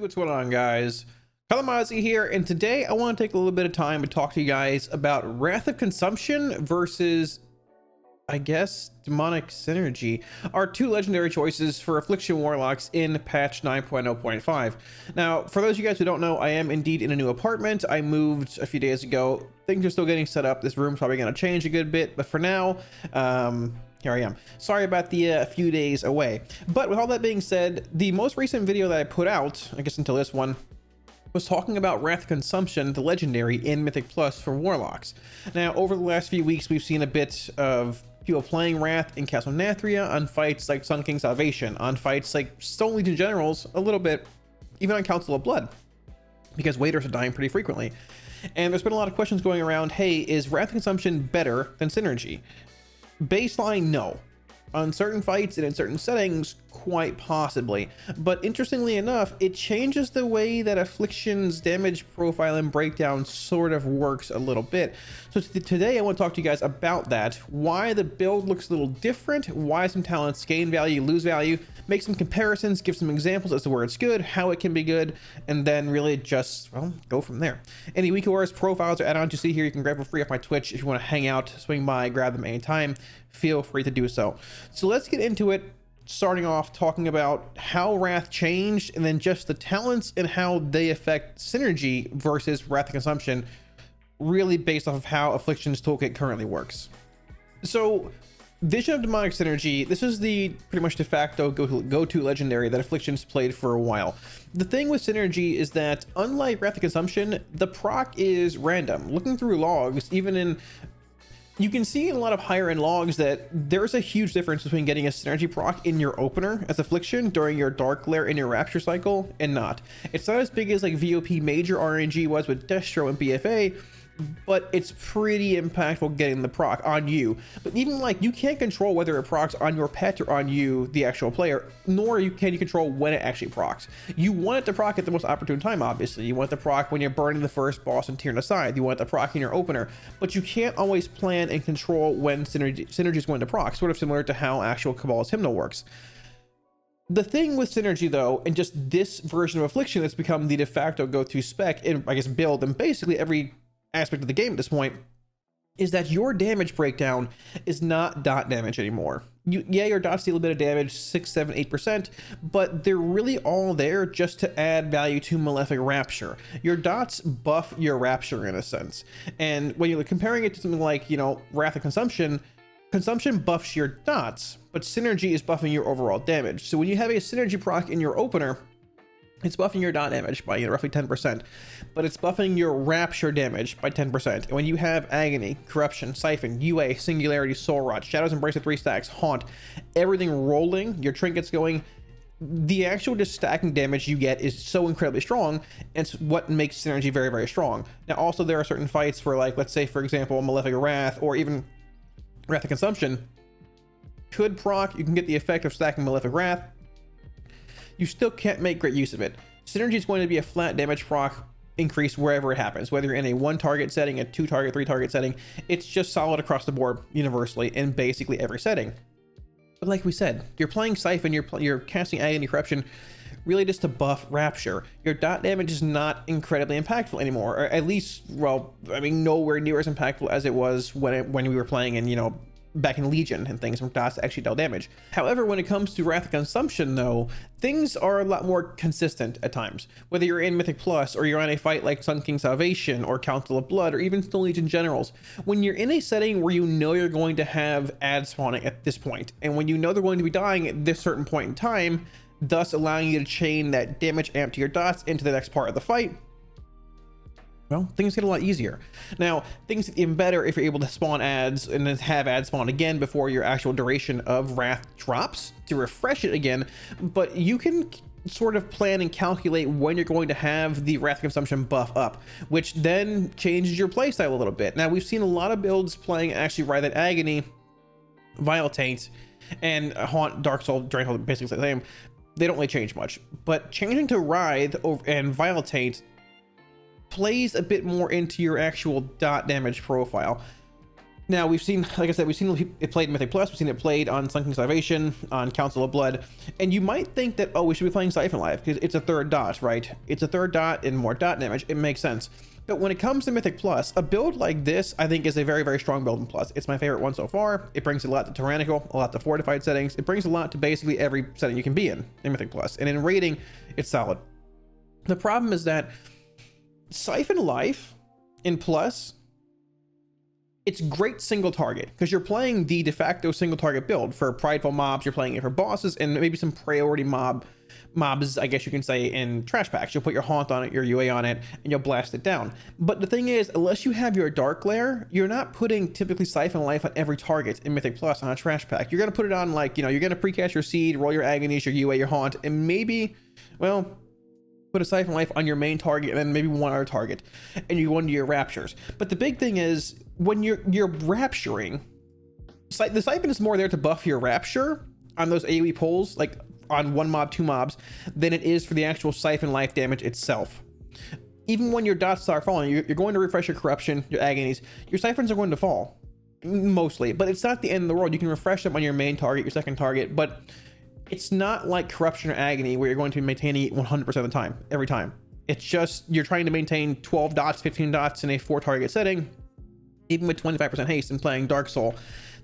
what's going on, guys? Kalamazi here, and today I want to take a little bit of time to talk to you guys about Wrath of Consumption versus, I guess, Demonic Synergy, our two legendary choices for Affliction Warlocks in patch 9.0.5. Now, for those of you guys who don't know, I am indeed in a new apartment. I moved a few days ago. Things are still getting set up. This room's probably going to change a good bit, but for now, here I am. Sorry about the few days away. But with all that being said, the most recent video that I put out, I guess until this one, was talking about Wrath of Consumption, the legendary in Mythic Plus for Warlocks. Now, over the last few weeks, we've seen a bit of people playing Wrath in Castle Nathria on fights like Sun King Salvation, on fights like Stone Legion Generals, a little bit, even on Council of Blood, because waiters are dying pretty frequently. And there's been a lot of questions going around, hey, is Wrath of Consumption better than Synergy? Baseline, no. On certain fights and in certain settings, quite possibly. But interestingly enough, it changes the way that Affliction's damage profile and breakdown sort of works a little bit. So today I want to talk to you guys about that, why the build looks a little different, why some talents gain value, lose value, make some comparisons, give some examples as to where it's good, how it can be good, and then really just, well, go from there. Any WeakAura's profiles or add-ons you see here, you can grab for free off my Twitch. If you want to hang out, swing by, grab them anytime, feel free to do so. So let's get into it, starting off talking about how Wrath changed, and then just the talents and how they affect Synergy versus Wrath of Consumption, really based off of how Affliction's toolkit currently works. So Vision of Demonic Synergy, this is the pretty much de facto go-to legendary that Affliction's played for a while. The thing with Synergy is that, unlike Wrath of Consumption, the proc is random. Looking through logs, even in, you can see in a lot of higher end logs that there's a huge difference between getting a Synergy proc in your opener as Affliction during your Dark Glare in your Rapture cycle and not. It's not as big as like VOP major RNG was with Destro and BFA, but it's pretty impactful getting the proc on you. But even like, you can't control whether it procs on your pet or on you, the actual player, nor can you control when it actually procs. You want it to proc at the most opportune time, obviously. You want the proc when you're burning the first boss and tearing aside. You want the proc in your opener, but you can't always plan and control when synergy is going to proc, sort of similar to how actual Cabal's Hymnal works. The thing with Synergy, though, and just this version of Affliction that's become the de facto go-to spec in, I guess, build and basically every aspect of the game at this point, is that your damage breakdown is not dot damage anymore. Yeah, your dots deal a bit of damage, 6, 7, 8%, but they're really all there just to add value to Malefic Rapture. Your dots buff your Rapture in a sense. And when you're comparing it to something like, you know, Wrath of Consumption, Consumption buffs your dots, but Synergy is buffing your overall damage. So when you have a Synergy proc in your opener, it's buffing your dot damage by, you know, roughly 10%, but it's buffing your Rapture damage by 10%. And when you have Agony, Corruption, Siphon, UA, Singularity, Soul Rot, Shadows Embrace at 3 stacks, Haunt, everything rolling, your trinkets going, the actual just stacking damage you get is so incredibly strong, and it's what makes Synergy very, very strong. Now, also, there are certain fights where, like, let's say, for example, Malefic Wrath, or even Wrath of Consumption, could proc, you can get the effect of stacking Malefic Wrath, you still can't make great use of it. Synergy is going to be a flat damage proc increase wherever it happens, whether you're in a 1 target setting, a 2 target, 3 target setting. It's just solid across the board universally in basically every setting. But like we said, you're playing Siphon, you're casting Agony, Corruption, really just to buff Rapture. Your dot damage is not incredibly impactful anymore, or at least, well, I mean, nowhere near as impactful as it was when we were playing in, you know, back in Legion and things, from dots actually dealt damage. However, when it comes to Wrath of Consumption, though, things are a lot more consistent at times. Whether you're in Mythic Plus, or you're on a fight like Sun King Salvation, or Council of Blood, or even Stone Legion Generals, when you're in a setting where you know you're going to have ad spawning at this point, and when you know they're going to be dying at this certain point in time, thus allowing you to chain that damage amp to your dots into the next part of the fight, well, things get a lot easier. Now, things get even better if you're able to spawn ads and then have ads spawn again before your actual duration of Wrath drops to refresh it again. But you can sort of plan and calculate when you're going to have the Wrath Consumption buff up, which then changes your playstyle a little bit. Now, we've seen a lot of builds playing actually Writhe Agony, Vile Taint, and Haunt, Dark Soul, Drain Hold, basically the same. They don't really change much. But changing to Writhe and Vile Taint plays a bit more into your actual dot damage profile. Now we've seen, like I said, we've seen it played in Mythic Plus, we've seen it played on Sunken Salvation, on Council of Blood, and you might think that, oh, we should be playing Siphon Life because it's a third dot, right? It's a third dot and more dot damage. It makes sense. But when it comes to Mythic Plus, a build like this, I think, is a very, very strong build in Plus. It's my favorite one so far. It brings a lot to Tyrannical, a lot to Fortified settings. It brings a lot to basically every setting you can be in Mythic Plus. And in rating, it's solid. The problem is that Siphon Life in Plus, it's great single target because you're playing the de facto single target build for prideful mobs. You're playing it for bosses and maybe some priority mobs, I guess you can say, in trash packs. You'll put your haunt on it, your UA on it, and you'll blast it down. But the thing is, unless you have your dark lair, you're not putting typically Siphon Life on every target in Mythic Plus on a trash pack. You're gonna put it on, like, you know, you're gonna precast your seed, roll your agonies, your UA, your haunt, and maybe, well, put a Siphon Life on your main target and then maybe one other target, and you go into your raptures. But the big thing is, when you're rapturing, the Siphon is more there to buff your rapture on those AoE pulls, like on one mob, two mobs, than it is for the actual Siphon Life damage itself. Even when your dots start falling, you're going to refresh your corruption, your agonies, your Siphons are going to fall, mostly, but it's not the end of the world. You can refresh them on your main target, your second target, but it's not like corruption or agony where you're going to be maintaining it 100% of the time, every time. It's just, you're trying to maintain 12 dots, 15 dots in a 4 target setting. Even with 25% haste and playing Dark Soul,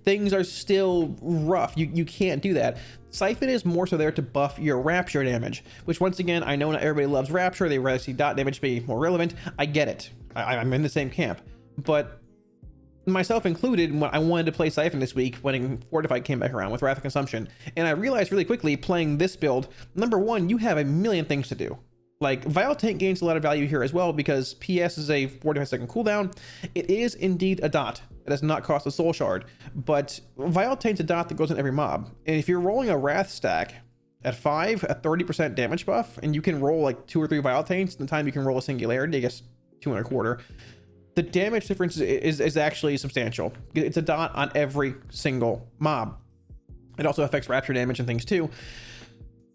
things are still rough. You can't do that. Siphon is more so there to buff your rapture damage, which, once again, I know not everybody loves rapture. They rather see dot damage be more relevant. I get it. I'm in the same camp, but myself included, when I wanted to play Siphon this week when Fortified came back around with Wrath of Consumption, and I realized really quickly playing this build, number one, you have a million things to do. Like, Vile Taint gains a lot of value here as well because PS is a 45-second cooldown. It is indeed a dot. It does not cost a soul shard, but Vile Taint's a dot that goes in every mob. And if you're rolling a Wrath stack at 5, a 30% damage buff, and you can roll like 2 or 3 Vile Taints in the time you can roll a Singularity, I guess 2 1/4, the damage difference is actually substantial. It's a dot on every single mob. It also affects rapture damage and things too.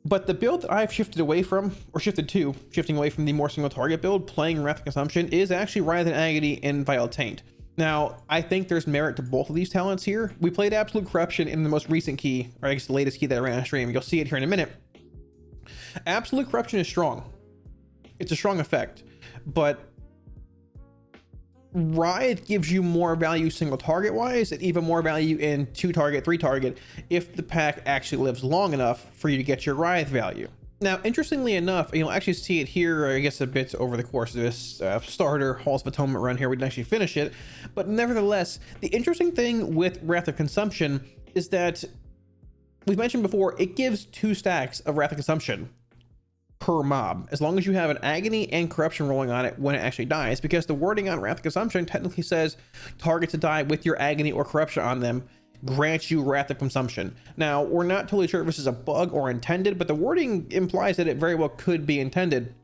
But the build that I've shifted away from, or shifting away from the more single target build, playing Wrath of Consumption, is actually Wrath and Agony and Vile Taint. Now, I think there's merit to both of these talents here. We played Absolute Corruption in the most recent key, or I guess the latest key that I ran on stream. You'll see it here in a minute. Absolute Corruption is strong. It's a strong effect, but Wrath gives you more value single target wise, and even more value in 2 target, 3 target, if the pack actually lives long enough for you to get your Wrath value. Now, interestingly enough, you'll actually see it here, I guess, a bit over the course of this starter Halls of Atonement run here. We didn't actually finish it, but nevertheless, the interesting thing with Wrath of Consumption is that we've mentioned before, it gives 2 stacks of Wrath of Consumption per mob, as long as you have an agony and corruption rolling on it when it actually dies, because the wording on Wrath of Consumption technically says targets to die with your agony or corruption on them grants you Wrath of Consumption. Now, we're not totally sure if this is a bug or intended, but the wording implies that it very well could be intended.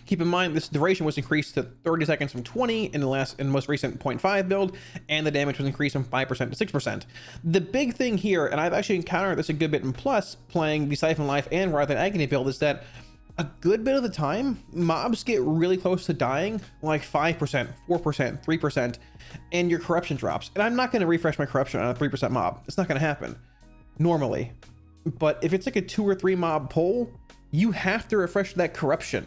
Keep in mind, this duration was increased to 30 seconds from 20 in the most recent 0.5 build, and the damage was increased from 5% to 6%. The big thing here, and I've actually encountered this a good bit in Plus, playing the Siphon Life and Wrath and Agony build, is that a good bit of the time, mobs get really close to dying, like 5%, 4%, 3%, and your corruption drops. And I'm not going to refresh my corruption on a 3% mob. It's not going to happen, normally. But if it's like a 2 or 3 mob pull, you have to refresh that corruption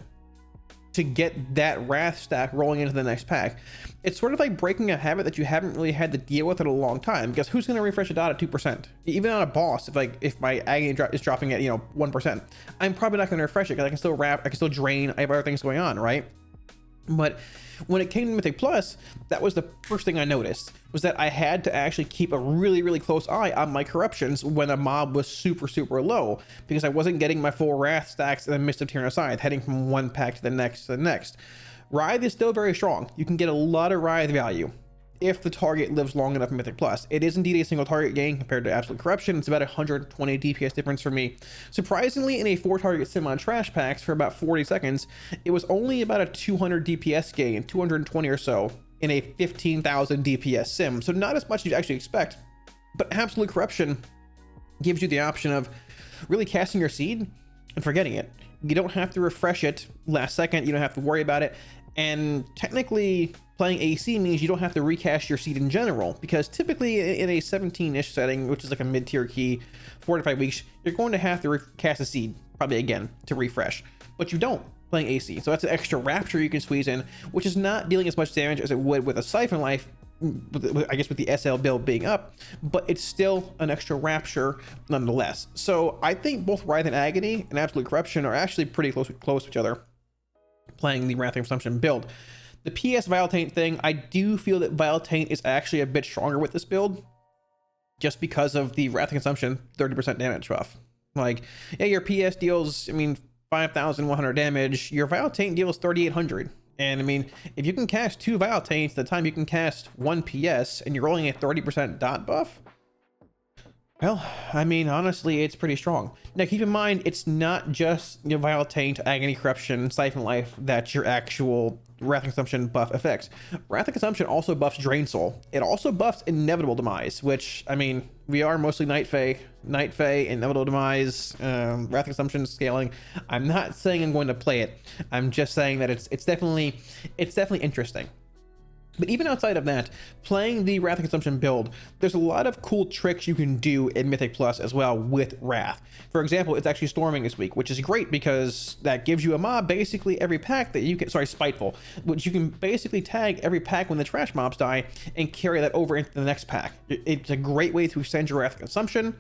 to get that Wrath stack rolling into the next pack. It's sort of like breaking a habit that you haven't really had to deal with in a long time, because who's going to refresh a dot at 2%? Even on a boss, if my agony is dropping at 1%, I'm probably not going to refresh it because I can still wrap, I can still drain, I have other things going on, right? But when it came to Mythic Plus, that was the first thing I noticed, was that I had to actually keep a really, really close eye on my corruptions when a mob was super, super low, because I wasn't getting my full Wrath stacks in the midst of Tyrannoscythe, heading from one pack to the next to the next. Writhe is still very strong. You can get a lot of Writhe value if the target lives long enough in Mythic Plus. It is indeed a single target gain compared to Absolute Corruption. It's about 120 DPS difference for me. Surprisingly, in a 4 target sim on trash packs for about 40 seconds, it was only about a 200 DPS gain, 220 or so, in a 15,000 DPS sim. So not as much as you'd actually expect, but Absolute Corruption gives you the option of really casting your seed and forgetting it. You don't have to refresh it last second. You don't have to worry about it. And technically playing AC means you don't have to recast your seed in general, because typically in a 17-ish setting, which is like a mid-tier key, 4 to 5 weeks, you're going to have to recast a seed probably again to refresh, but you don't playing AC. So that's an extra rapture you can squeeze in, which is not dealing as much damage as it would with a Siphon Life, I guess with the SL build being up, but it's still an extra rapture nonetheless. So I think both Wrath and Agony and Absolute Corruption are actually pretty close to each other playing the Wrath and Consumption build. The PS Vile Taint thing, I do feel that Vile Taint is actually a bit stronger with this build, just because of the Wrath and Consumption 30% damage buff. Like, yeah, your PS deals, I mean, 5,100 damage. Your Vile Taint deals 3,800. And I mean, if you can cast 2 Vile Taints the time you can cast 1 PS, and you're rolling a 30% dot buff, well, I mean, honestly, it's pretty strong. Now, keep in mind, it's not just your Vile Taint, Agony, Corruption, Siphon Life that your actual Wrath and Consumption buff affects. Wrath and Consumption also buffs Drain Soul. It also buffs Inevitable Demise, which, I mean, we are mostly Night Fae, Inevitable Demise, Wrath and Consumption scaling. I'm not saying I'm going to play it. I'm just saying that it's definitely interesting. But even outside of that, playing the Wrath and Consumption build, there's a lot of cool tricks you can do in Mythic Plus as well with Wrath. For example, it's actually Storming this week, which is great because that gives you a mob basically every pack that you can, Spiteful, which you can basically tag every pack when the trash mobs die and carry that over into the next pack. It's a great way to extend your Wrath and Consumption.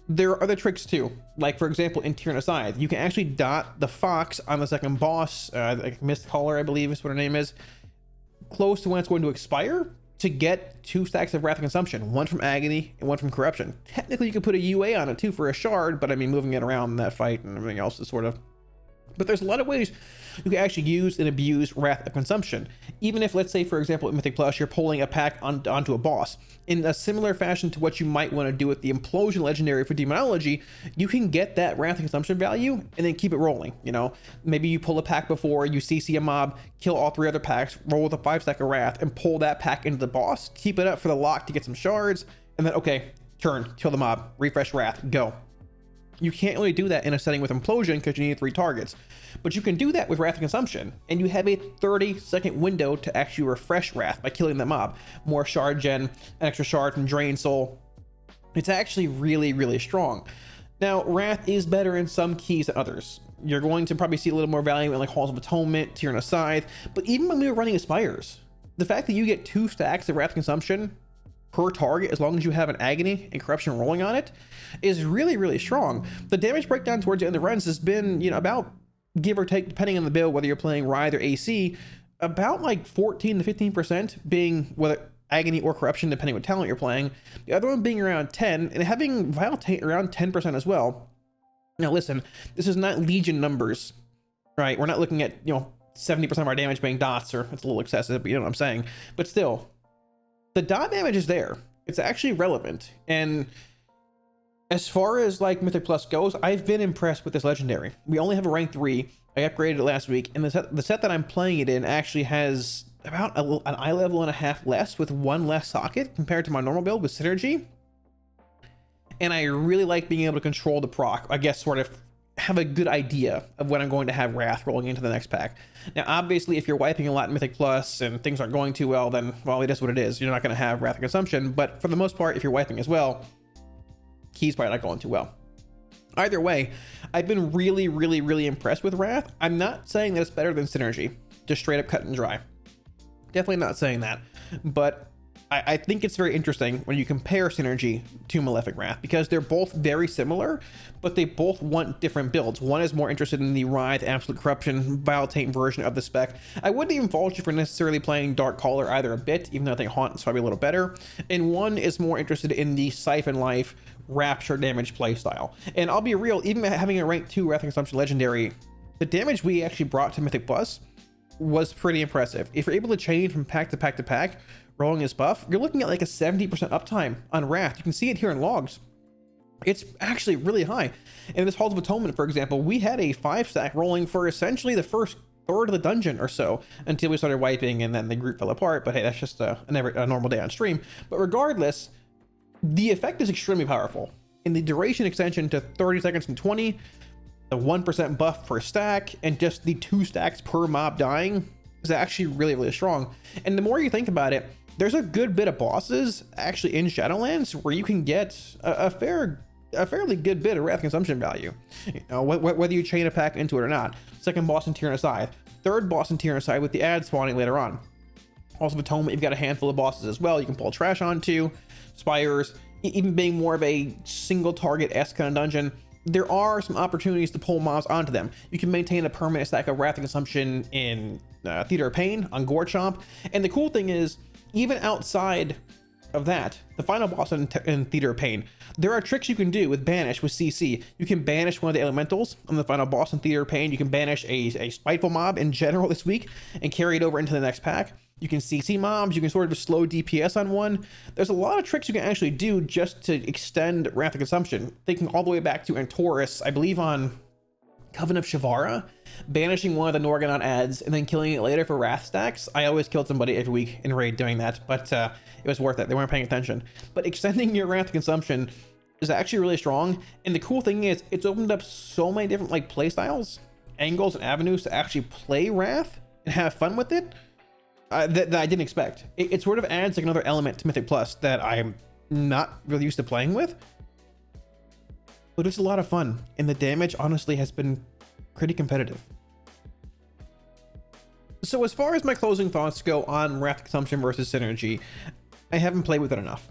There are other tricks too, like for example in Tyrannicide, you can actually dot the Fox on the second boss, like Mist Caller, I believe is what her name is, close to when it's going to expire, to get 2 stacks of Wrath and Consumption, 1 from Agony and 1 from Corruption. Technically you could put a UA on it too for a shard, but I mean moving it around in that fight and everything else is sort of, but there's a lot of ways you can actually use and abuse Wrath of Consumption. Even if, let's say for example in Mythic Plus, you're pulling a pack onto a boss, in a similar fashion to what you might want to do with the Implosion Legendary for Demonology, you can get that Wrath of Consumption value and then keep it rolling. You know, maybe you pull a pack before, you CC a mob, kill all 3 other packs, roll with a 5 stack of Wrath, and pull that pack into the boss, keep it up for the lock to get some shards, and then okay, turn, kill the mob, refresh Wrath, go. You can't really do that in a setting with Implosion because you need 3 targets, but you can do that with Wrath and Consumption, and you have a 30-second window to actually refresh Wrath by killing the mob. More shard gen, an extra shard from Drain Soul. It's actually really strong. Now, Wrath is better in some keys than others. You're going to probably see a little more value in like Halls of Atonement, Tyrannicide, but even when we were running Aspires, the fact that you get 2 stacks of Wrath and Consumption per target as long as you have an Agony and Corruption rolling on it is really strong. The damage breakdown towards the end of the runs has been, you know, about, give or take, depending on the build, whether you're playing Writhe or AC, about like 14 to 15% being whether Agony or Corruption, depending what talent you're playing. The other one being around 10, and having Vile Taint around 10% as well. Now listen, this is not Legion numbers, right? We're not looking at, you know, 70% of our damage being dots, or it's a little excessive, but you know what I'm saying. But still, the dot damage is there. It's actually relevant. And as far as like Mythic Plus goes, I've been impressed with this legendary. We only have a rank 3. I upgraded it last week, and the set that I'm playing it in actually has about an eye level and a half less, with 1 less socket compared to my normal build with Synergy. And I really like being able to control the proc, I guess, sort of have a good idea of when I'm going to have Wrath rolling into the next pack. Now, obviously, if you're wiping a lot in Mythic Plus and things aren't going too well, then, well, it is what it is. You're not going to have Wrath of Consumption, but for the most part, if you're wiping as well, key's probably not going too well. Either way, I've been really impressed with Wrath. I'm not saying that it's better than Synergy, just straight up cut and dry. Definitely not saying that, but I think it's very interesting when you compare Synergy to Malefic Wrath, because they're both very similar, but they both want different builds. One is more interested in the Writhe, Absolute Corruption, Vile Taint version of the spec. I wouldn't even fault you for necessarily playing Dark Caller either a bit, even though I think Haunt is probably a little better. And one is more interested in the Siphon Life, Rapture damage playstyle. And I'll be real, even having a rank 2 Wrath and Consumption Legendary, the damage we actually brought to Mythic Plus was pretty impressive. If you're able to change from pack to pack to pack, rolling his buff, you're looking at like a 70% uptime on Wrath. You can see it here in logs. It's actually really high. In this Halls of Atonement, for example, we had a 5 stack rolling for essentially the first third of the dungeon or so until we started wiping, and then the group fell apart. But hey, that's just a normal day on stream. But regardless, the effect is extremely powerful. In the duration extension to 30 seconds and 20, the 1% buff per stack, and just the 2 stacks per mob dying, is actually really, really strong. And the more you think about it, there's a good bit of bosses actually in Shadowlands where you can get a fairly good bit of wrath consumption value. You know, whether you chain a pack into it or not. Second boss in Tyrannicide, third boss in Tyrannicide with the ad spawning later on. Also, Atonement, you've got a handful of bosses as well you can pull trash onto. Spires, even being more of a single target-esque kind of dungeon, there are some opportunities to pull mobs onto them. You can maintain a permanent stack of wrath consumption in Theater of Pain on Gore Chomp. And the cool thing is, even outside of that, the final boss in Theater of Pain, there are tricks you can do with Banish with CC. You can banish one of the elementals on the final boss in Theater of Pain. You can banish a spiteful mob in general this week and carry it over into the next pack. You can CC mobs. You can sort of slow DPS on one. There's a lot of tricks you can actually do just to extend Wrath of Consumption. Thinking all the way back to Antorus, I believe on Coven of Shavara, banishing one of the Norgonon ads and then killing it later for Wrath stacks. I always killed somebody every week in raid doing that, but it was worth it. They weren't paying attention. But extending your Wrath Consumption is actually really strong. And the cool thing is, it's opened up so many different like play styles, angles, and avenues to actually play Wrath and have fun with it that I didn't expect. It sort of adds like another element to Mythic Plus that I'm not really used to playing with. But it's a lot of fun, and the damage honestly has been pretty competitive. So as far as my closing thoughts go on Wrath Consumption versus Synergy, I haven't played with it enough.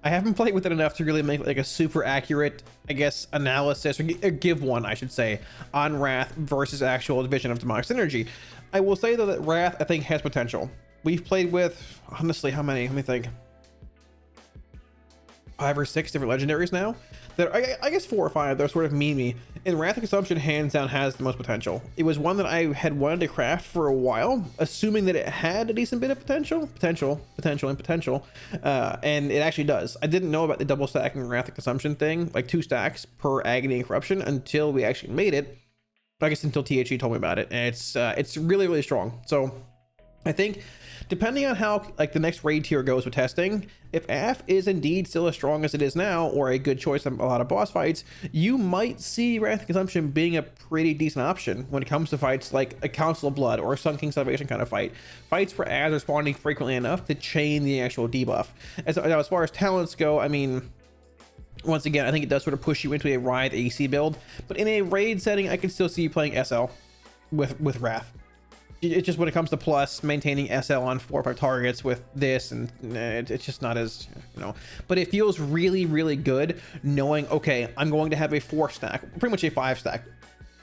I haven't played with it enough to really make like a super accurate, I guess, analysis, or give one, I should say, on Wrath versus actual division of Demonic Synergy. I will say though that Wrath, I think, has potential. We've played with, honestly, how many? Let me think. 5 or 6 different legendaries now. That I guess 4 or 5. They're sort of memey. And Wrath of Consumption hands down has the most potential. It was one that I had wanted to craft for a while, assuming that it had a decent bit of potential, and it actually does. I didn't know about the double stacking Wrath of Consumption thing, like 2 stacks per Agony and Corruption, until we actually made it. I guess until THE told me about it, and it's really, really strong. So I think, depending on how like the next raid tier goes with testing, if AF is indeed still as strong as it is now, or a good choice in a lot of boss fights, you might see Wrath Consumption being a pretty decent option when it comes to fights like a Council of Blood or a Sun King Salvation kind of fight. Fights where ads are spawning frequently enough to chain the actual debuff. Now, as far as talents go, I mean, once again, I think it does sort of push you into a Writhe AC build, but in a raid setting, I can still see you playing SL with Wrath. It's just when it comes to plus, maintaining SL on 4 or 5 targets with this, and it's just not as, you know, but it feels really, really good knowing, okay, I'm going to have a 4 stack, pretty much a 5 stack.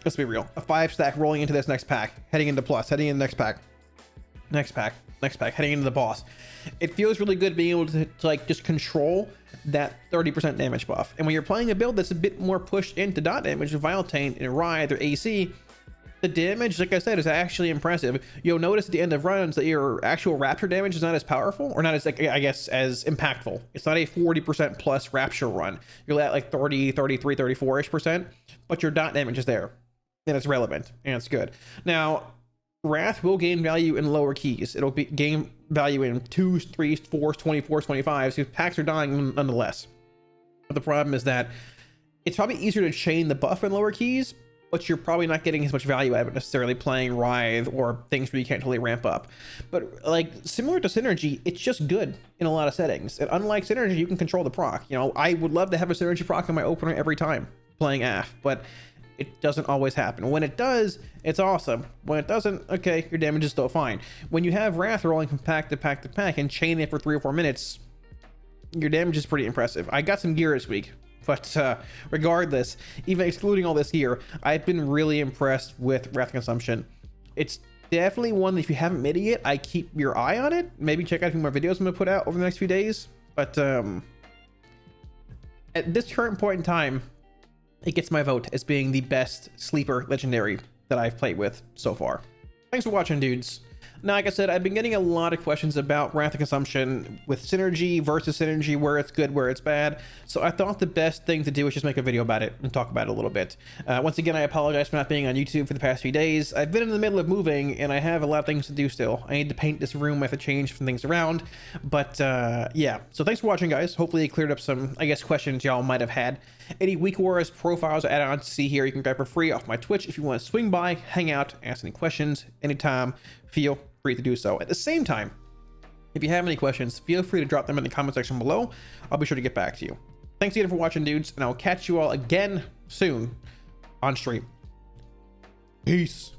Let's be real, a 5 stack rolling into this next pack, heading into plus, heading into next pack, heading into the boss. It feels really good being able to like just control that 30% damage buff. And when you're playing a build that's a bit more pushed into dot damage, Vile Taint and Writhe or AC, the damage, like I said, is actually impressive. You'll notice at the end of runs that your actual Rapture damage is not as powerful, or not as, like, I guess, as impactful. It's not a 40% plus Rapture run. You're at like 30, 33, 34-ish%, but your dot damage is there, and it's relevant, and it's good. Now, Wrath will gain value in lower keys. It'll gain value in 2s, 3s, 4s, 24s, 25s, because packs are dying nonetheless. But the problem is that it's probably easier to chain the buff in lower keys, but you're probably not getting as much value out of it necessarily playing Writhe or things where you can't totally ramp up. But like similar to Synergy, it's just good in a lot of settings. And unlike Synergy, you can control the proc. You know, I would love to have a Synergy proc on my opener every time playing AF, but it doesn't always happen. When it does, it's awesome. When it doesn't, okay, your damage is still fine. When you have Wrath rolling from pack to pack to pack and chain it for 3 or 4 minutes, your damage is pretty impressive. I got some gear this week. But regardless, even excluding all this gear, I've been really impressed with Wrath Consumption. It's definitely one that if you haven't made it yet, I keep your eye on it. Maybe check out a few more videos I'm going to put out over the next few days. But at this current point in time, it gets my vote as being the best sleeper legendary that I've played with so far. Thanks for watching, dudes. Now, like I said, I've been getting a lot of questions about Wrath of Consumption with Synergy versus Synergy, where it's good, where it's bad. So I thought the best thing to do is just make a video about it and talk about it a little bit. Once again, I apologize for not being on YouTube for the past few days. I've been in the middle of moving and I have a lot of things to do still. I need to paint this room. I have to change some things around. But yeah, so thanks for watching, guys. Hopefully it cleared up some, I guess, questions y'all might have had. Any Week Wars profiles or add-ons to see here, you can grab for free off my Twitch if you want to swing by, hang out, ask any questions anytime. Feel free to do so. At the same time, if you have any questions, feel free to drop them in the comment section below. I'll be sure to get back to you. Thanks again for watching, dudes, and I'll catch you all again soon on stream. Peace.